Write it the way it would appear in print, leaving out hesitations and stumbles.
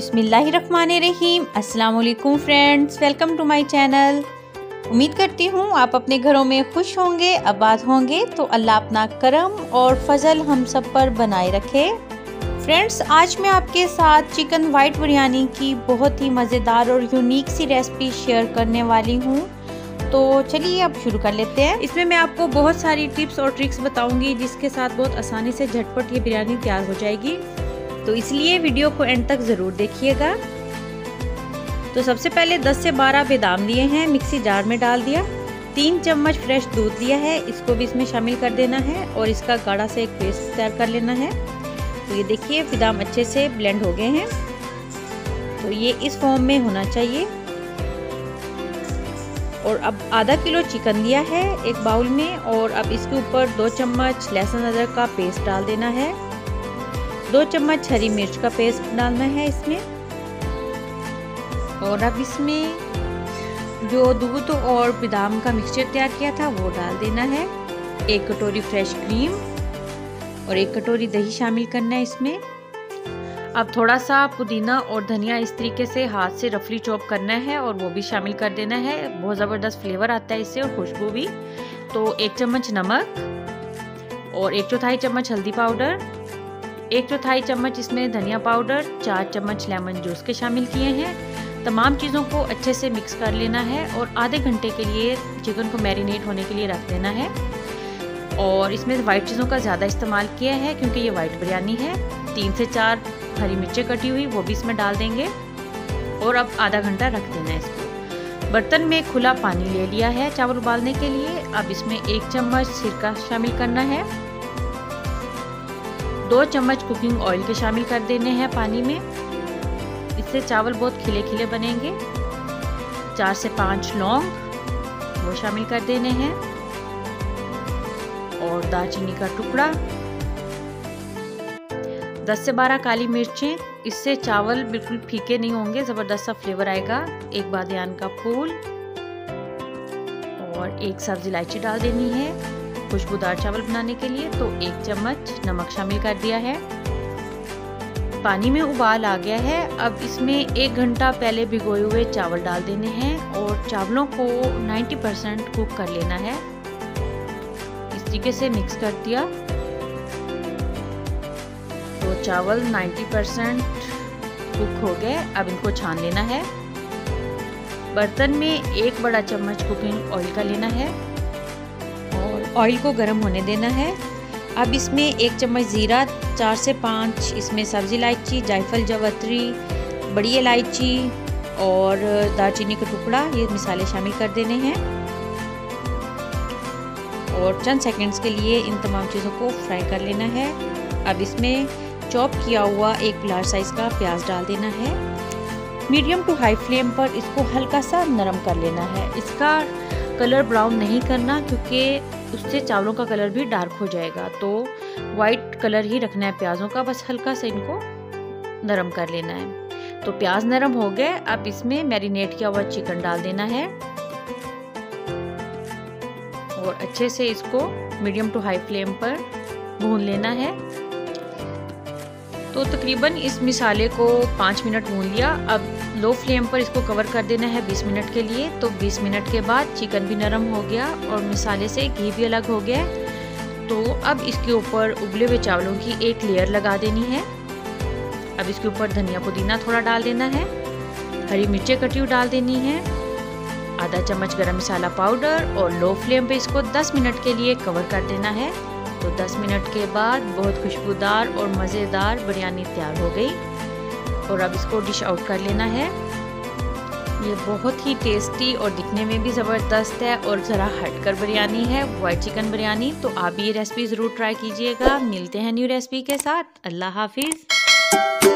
बिस्मिल्लाहिर्रहमानिर्रहीम। अस्सलाम वालेकुम friends, welcome to my channel. उम्मीद करती हूँ आप अपने घरों में खुश होंगे, आबाद होंगे। तो अल्लाह अपना करम और फजल हम सब पर बनाए रखे। फ्रेंड्स, आज मैं आपके साथ चिकन वाइट बिरयानी की बहुत ही मज़ेदार और यूनिक सी रेसिपी शेयर करने वाली हूँ। तो चलिए अब शुरू कर लेते हैं। इसमें मैं आपको बहुत सारी टिप्स और ट्रिक्स बताऊंगी जिसके साथ बहुत आसानी से झटपट ये बिरयानी तैयार हो जाएगी। तो इसलिए वीडियो को एंड तक ज़रूर देखिएगा। तो सबसे पहले 10 से 12 बादाम लिए हैं, मिक्सी जार में डाल दिया। 3 चम्मच फ्रेश दूध लिया है, इसको भी इसमें शामिल कर देना है और इसका गाढ़ा से एक पेस्ट तैयार कर लेना है। तो ये देखिए बादाम अच्छे से ब्लेंड हो गए हैं। तो ये इस फॉर्म में होना चाहिए। और अब आधा किलो चिकन लिया है एक बाउल में और अब इसके ऊपर 2 चम्मच लहसुन अदरक का पेस्ट डाल देना है। 2 चम्मच हरी मिर्च का पेस्ट डालना है इसमें। और अब इसमें जो दूध और बादाम का मिक्सचर तैयार किया था वो डाल देना है। 1 कटोरी फ्रेश क्रीम और 1 कटोरी दही शामिल करना है इसमें। अब थोड़ा सा पुदीना और धनिया इस तरीके से हाथ से रफली चॉप करना है और वो भी शामिल कर देना है। बहुत ज़बरदस्त फ्लेवर आता है इससे और खुशबू भी। तो 1 चम्मच नमक और 1/4 चम्मच हल्दी पाउडर, 1/4 चम्मच इसमें धनिया पाउडर, 4 चम्मच लेमन जूस के शामिल किए हैं। तमाम चीज़ों को अच्छे से मिक्स कर लेना है और आधे घंटे के लिए चिकन को मैरिनेट होने के लिए रख देना है। और इसमें वाइट चीज़ों का ज़्यादा इस्तेमाल किया है क्योंकि ये वाइट बिरयानी है। 3 से 4 हरी मिर्चें कटी हुई वो भी इसमें डाल देंगे और अब आधा घंटा रख देना है इसको। बर्तन में खुला पानी ले लिया है चावल उबालने के लिए। अब इसमें 1 चम्मच सिरका शामिल करना है। 2 चम्मच कुकिंग ऑयल के शामिल कर देने हैं पानी में। इससे चावल बहुत खिले खिले बनेंगे। 4 से 5 लौंग वो शामिल कर देने हैं और दालचीनी का टुकड़ा। 10 से 12 काली मिर्चें, इससे चावल बिल्कुल फीके नहीं होंगे, ज़बरदस्त सा फ्लेवर आएगा। 1 बादियान का फूल और 1 सब्ज़ इलायची डाल देनी है खुशबूदार चावल बनाने के लिए। तो 1 चम्मच नमक शामिल कर दिया है। पानी में उबाल आ गया है। अब इसमें 1 घंटा पहले भिगोए हुए चावल डाल देने हैं और चावलों को 90% कुक कर लेना है। इस तरीके से मिक्स कर दिया तो चावल 90% कुक हो गए। अब इनको छान लेना है। बर्तन में 1 बड़ा चम्मच कुकिंग ऑयल का लेना है और ऑयल को गर्म होने देना है। अब इसमें 1 चम्मच ज़ीरा, 4 से 5 इसमें सब्ज़ इलायची, जायफल, जावित्री, बड़ी इलायची और दालचीनी का टुकड़ा, ये मसाले शामिल कर देने हैं और चंद सेकंड्स के लिए इन तमाम चीज़ों को फ्राई कर लेना है। अब इसमें चॉप किया हुआ 1 लार्ज साइज़ का प्याज डाल देना है। मीडियम टू हाई फ्लेम पर इसको हल्का सा नरम कर लेना है। इसका कलर ब्राउन नहीं करना क्योंकि उससे चावलों का कलर भी डार्क हो जाएगा। तो वाइट कलर ही रखना है प्याज़ों का, बस हल्का सा इनको नरम कर लेना है। तो प्याज नरम हो गए। अब इसमें मैरिनेट किया हुआ चिकन डाल देना है और अच्छे से इसको मीडियम टू हाई फ्लेम पर भून लेना है। तो तकरीबन इस मिसाले को 5 मिनट भून लिया। अब लो फ्लेम पर इसको कवर कर देना है 20 मिनट के लिए। तो 20 मिनट के बाद चिकन भी नरम हो गया और मिसाले से घी भी अलग हो गया। तो अब इसके ऊपर उबले हुए चावलों की एक लेयर लगा देनी है। अब इसके ऊपर धनिया पुदीना थोड़ा डाल देना है। हरी मिर्चें कटी हुई डाल देनी है। आधा चम्मच गरम मसाला पाउडर और लो फ्लेम पे इसको 10 मिनट के लिए कवर कर देना है। तो 10 मिनट के बाद बहुत खुशबूदार और मज़ेदार बिरयानी तैयार हो गई। और अब इसको डिश आउट कर लेना है। ये बहुत ही टेस्टी और दिखने में भी ज़बरदस्त है और ज़रा हटकर बिरयानी है, वाइट चिकन बिरयानी। तो आप भी ये रेसिपी ज़रूर ट्राई कीजिएगा। मिलते हैं न्यू रेसिपी के साथ। अल्लाह हाफिज़।